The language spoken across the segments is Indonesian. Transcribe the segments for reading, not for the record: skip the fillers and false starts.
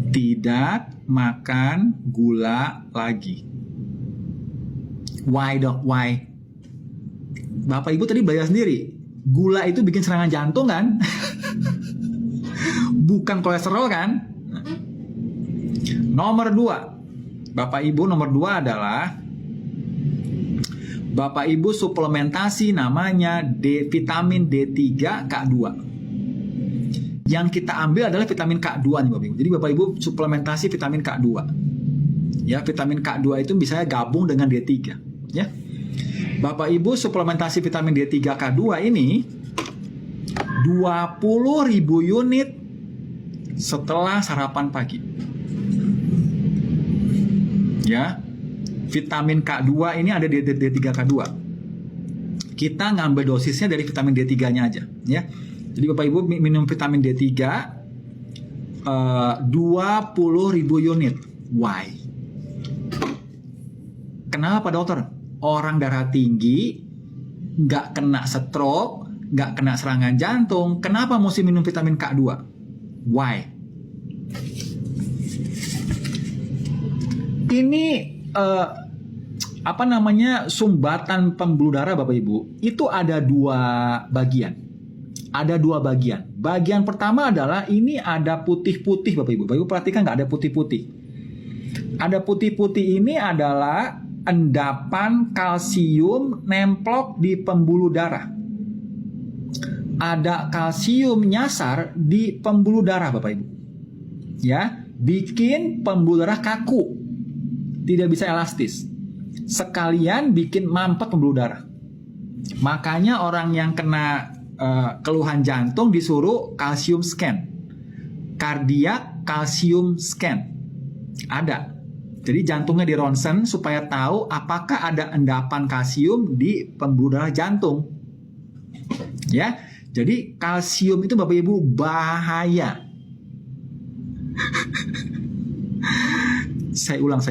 Tidak makan gula lagi. Why dok? Why? Bapak Ibu tadi belajar sendiri. Gula itu bikin serangan jantung kan? Bukan kolesterol kan? Nomor 2. Bapak Ibu nomor 2 adalah Bapak Ibu suplementasi namanya vitamin D3 K2. Yang kita ambil adalah vitamin K2 nih Bapak Ibu. Jadi Bapak Ibu suplementasi vitamin K2. Ya, vitamin K2 itu bisa gabung dengan D3, ya. Bapak Ibu suplementasi vitamin D3 K2 ini 20.000 unit setelah sarapan pagi. Ya. Vitamin K2 ini ada di D3 K2. Kita ngambil dosisnya dari vitamin D3-nya aja, ya. Jadi Bapak Ibu minum vitamin D3 20.000 unit. Why? Kenapa dokter? Orang darah tinggi, nggak kena stroke, nggak kena serangan jantung, kenapa mesti minum vitamin K2? Why? Ini sumbatan pembuluh darah Bapak Ibu, itu ada 2 bagian. Ada 2 bagian. Bagian pertama adalah ini ada putih-putih Bapak Ibu. Bapak Ibu perhatikan nggak ada putih-putih. Ada putih-putih ini adalah endapan kalsium nemplok di pembuluh darah. Ada kalsium nyasar di pembuluh darah Bapak Ibu. Ya, bikin pembuluh darah kaku. Tidak bisa elastis. Sekalian bikin mampet pembuluh darah. Makanya orang yang kena keluhan jantung disuruh kalsium scan. Kardiak kalsium scan. Ada. Jadi jantungnya di ronsen supaya tahu apakah ada endapan kalsium di pembuluh darah jantung. Ya, jadi kalsium itu Bapak Ibu bahaya. Saya ulang.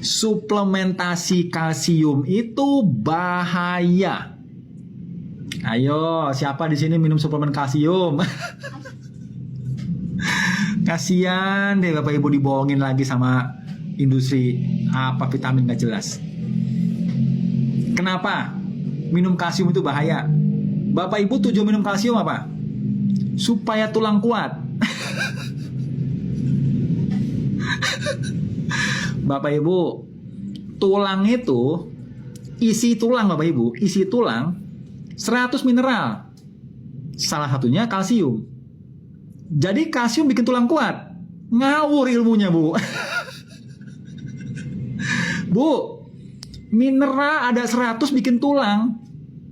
Suplementasi kalsium itu bahaya. Ayo, siapa di sini minum suplemen kalsium? Kasian deh Bapak Ibu dibohongin lagi sama industri vitamin gak jelas. Kenapa? Minum kalsium itu bahaya. Bapak Ibu tujuan minum kalsium apa? Supaya tulang kuat. Bapak Ibu, tulang itu isi tulang Bapak Ibu, isi tulang 100 mineral. Salah satunya kalsium. Jadi kalsium bikin tulang kuat. Ngawur ilmunya, Bu. Bu, mineral ada 100 bikin tulang.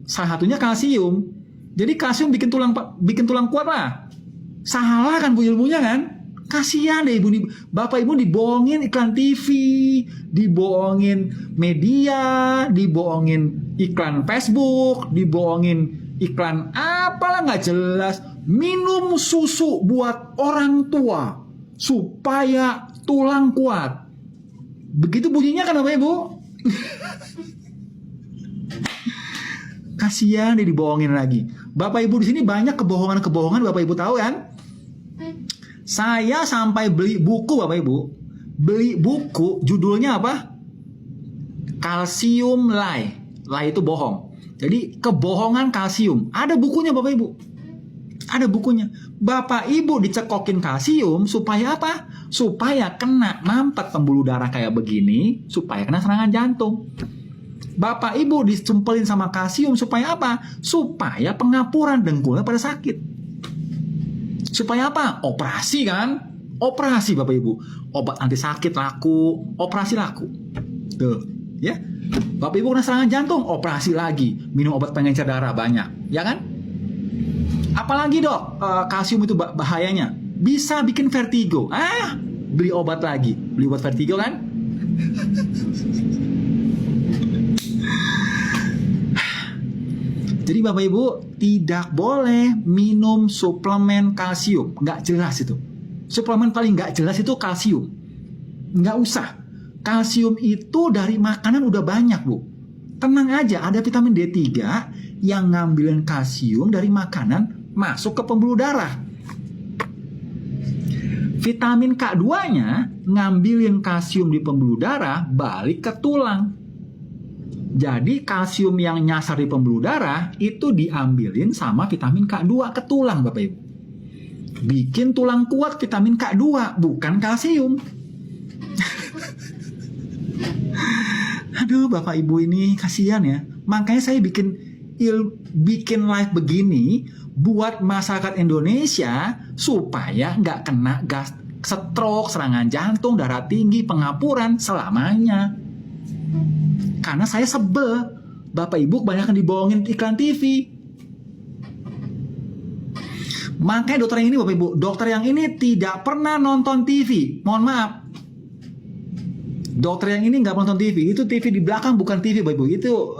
Salah satunya kalsium. Jadi kalsium bikin tulang kuat lah. Salah kan Bu ilmunya kan? Kasihan deh Bapak Ibu dibohongin iklan TV, dibohongin media, dibohongin iklan Facebook, dibohongin iklan apalah nggak jelas. Minum susu buat orang tua supaya tulang kuat. Begitu bunyinya kan Bapak Ibu? Kasihan dia dibohongin lagi. Bapak Ibu di sini banyak kebohongan Bapak Ibu tahu kan? Saya sampai beli buku Bapak Ibu. Beli buku judulnya apa? Kalsium Lie. Lie itu bohong. Jadi kebohongan kalsium. Ada bukunya Bapak Ibu. Ada bukunya. Bapak Ibu dicekokin kalsium supaya apa? Supaya kena mampet pembuluh darah kayak begini, supaya kena serangan jantung. Bapak Ibu dicempelin sama kalsium supaya apa? Supaya pengapuran dengkulnya pada sakit. Supaya apa? Operasi kan? Operasi Bapak Ibu. Obat anti sakit laku, operasi laku. Tuh, ya. Bapak Ibu kena serangan jantung, operasi lagi. Minum obat pengencer darah banyak, ya kan? Apalagi dok, kalsium itu bahayanya bisa bikin vertigo. Beli obat lagi, beli obat vertigo kan? Jadi Bapak Ibu tidak boleh minum suplemen kalsium, nggak jelas itu. Suplemen paling nggak jelas itu kalsium, nggak usah. Kalsium itu dari makanan udah banyak Bu. Tenang aja, ada vitamin D3 yang ngambilin kalsium dari makanan masuk ke pembuluh darah. Vitamin K2-nya ngambilin kalsium di pembuluh darah balik ke tulang. Jadi kalsium yang nyasar di pembuluh darah itu diambilin sama vitamin K2 ke tulang, Bapak Ibu. Bikin tulang kuat vitamin K2, bukan kalsium. Aduh, Bapak Ibu ini kasihan ya. Makanya saya bikin live begini buat masyarakat Indonesia supaya nggak kena gas, stroke, serangan jantung, darah tinggi, pengapuran selamanya. Karena saya sebel, Bapak Ibu kebanyakan dibohongin iklan TV. Makanya dokter yang ini, Bapak Ibu, dokter yang ini tidak pernah nonton TV. Mohon maaf. Dokter yang ini nggak nonton TV. Itu TV di belakang bukan TV, Bapak Ibu. Itu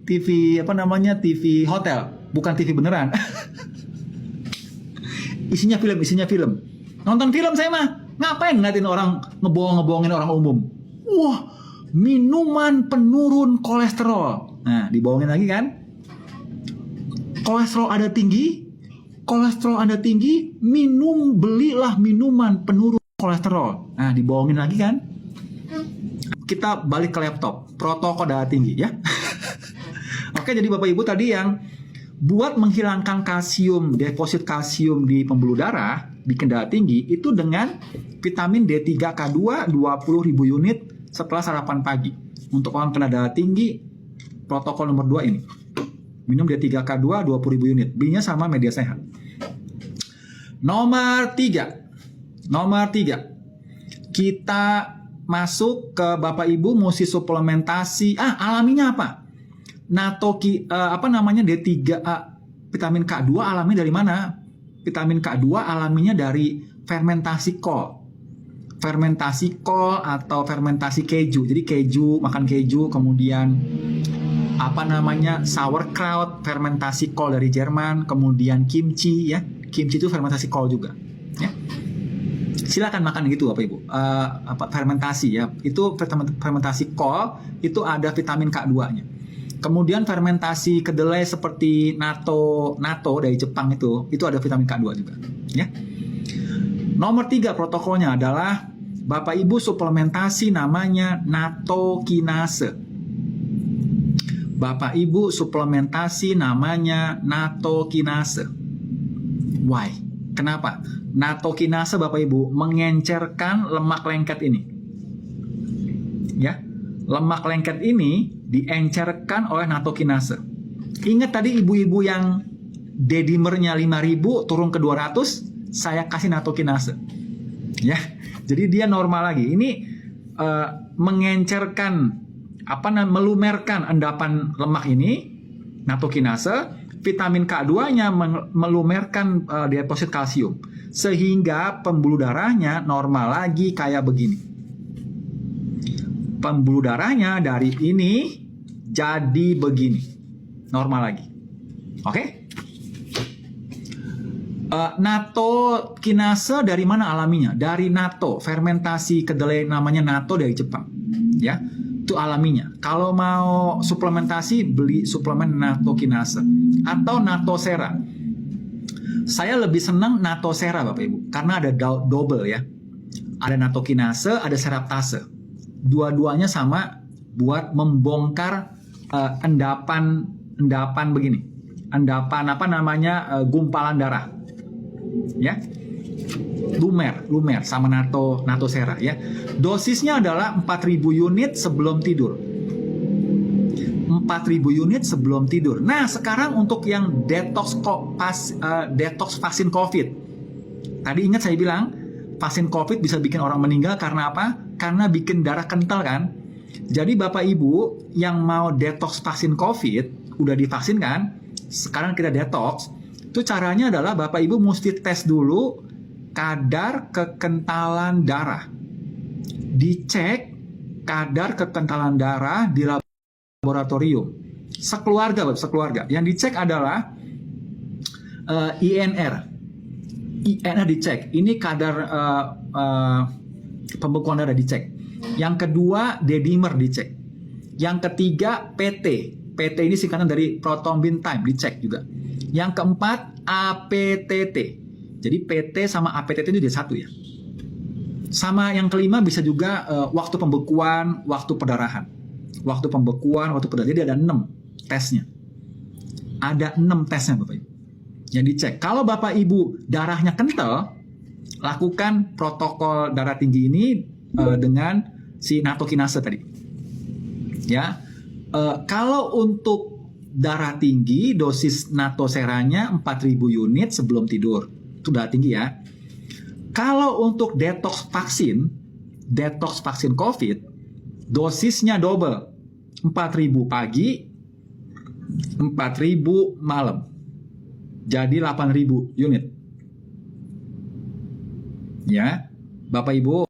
TV apa namanya? TV hotel, bukan TV beneran. Isinya film. Nonton film saya mah. Ngapain ngeliatin orang ngebohongin orang umum? Wah, minuman penurun kolesterol. Nah, dibohongin lagi kan? Kolesterol Anda tinggi, belilah minuman penurun kolesterol. Nah, dibohongin lagi kan? Kita balik ke laptop, protokol darah tinggi ya. Oke, jadi Bapak Ibu tadi yang buat menghilangkan kalsium, deposit kalsium di pembuluh darah, bikin darah tinggi, itu dengan vitamin D3K2 20.000 unit setelah sarapan pagi. Untuk orang kena darah tinggi, protokol nomor 2 ini. Minum D3K2 20.000 unit. Belinya sama media sehat. Nomor 3. Kita masuk ke Bapak Ibu mesti suplementasi. Alaminya apa? D3 vitamin K2 alami dari mana? Vitamin K2 alaminya dari fermentasi kol. Fermentasi kol atau fermentasi keju. Jadi makan keju, kemudian sauerkraut, fermentasi kol dari Jerman, kemudian kimchi ya. Kimchi itu fermentasi kol juga, ya. Silakan makan gitu Bapak Ibu. Fermentasi ya. Itu fermentasi kol itu ada vitamin K2-nya. Kemudian fermentasi kedelai seperti natto dari Jepang itu ada vitamin K2 juga, ya. Nomor 3 protokolnya adalah Bapak Ibu suplementasi namanya nattokinase. Bapak Ibu suplementasi namanya nattokinase. Why? Kenapa? Nattokinase Bapak Ibu mengencerkan lemak lengket ini. Ya. Lemak lengket ini diencerkan oleh nattokinase. Ingat tadi ibu-ibu yang D-dimernya 5.000 turun ke 200, saya kasih nattokinase. Ya. Jadi dia normal lagi. Ini melumerkan endapan lemak ini, nattokinase. Vitamin K2-nya melumerkan deposit kalsium. Sehingga pembuluh darahnya normal lagi kayak begini. Pembuluh darahnya dari ini jadi begini. Normal lagi. Oke? Nattokinase dari mana alaminya? Dari natto, fermentasi kedelai namanya natto dari Jepang. Ya, itu alaminya. Kalau mau suplementasi, beli suplemen nattokinase atau nattosera. Saya lebih senang nattosera Bapak Ibu, karena ada double ya. Ada nattokinase, ada seraptase. Dua-duanya sama buat membongkar endapan begini. Endapan gumpalan darah. Ya. Lumer sama nattosera ya. Dosisnya adalah 4.000 unit sebelum tidur. 4.000 unit sebelum tidur. Nah, sekarang untuk yang detox vaksin COVID. Tadi ingat saya bilang, vaksin COVID bisa bikin orang meninggal karena apa? Karena bikin darah kental kan? Jadi Bapak Ibu yang mau detox vaksin COVID, udah divaksin kan? Sekarang kita detox. Itu caranya adalah Bapak Ibu mesti tes dulu kadar kekentalan darah. Dicek kadar kekentalan darah di laboratorium. Sekeluarga. Yang dicek adalah INR. INR dicek. Ini kadar pembekuan darah dicek. Yang kedua D-dimer dicek. Yang ketiga PT. PT ini singkatan dari prothrombin time dicek juga. Yang keempat APTT. Jadi PT sama APTT itu jadi satu ya. Sama yang kelima bisa juga waktu pembekuan, waktu perdarahan. Waktu pembekuan, waktu perdarahan. Jadi ada 6 tesnya. Ada 6 tesnya Bapak Ibu. Yang dicek. Kalau Bapak Ibu darahnya kental, lakukan protokol darah tinggi ini dengan si natokinase tadi. Ya. Kalau untuk darah tinggi, dosis natoseranya 4.000 unit sebelum tidur. Itu darah tinggi ya. Kalau untuk detox vaksin COVID, dosisnya double. 4.000 pagi, 4.000 malam. Jadi 8.000 unit. Ya, Bapak Ibu.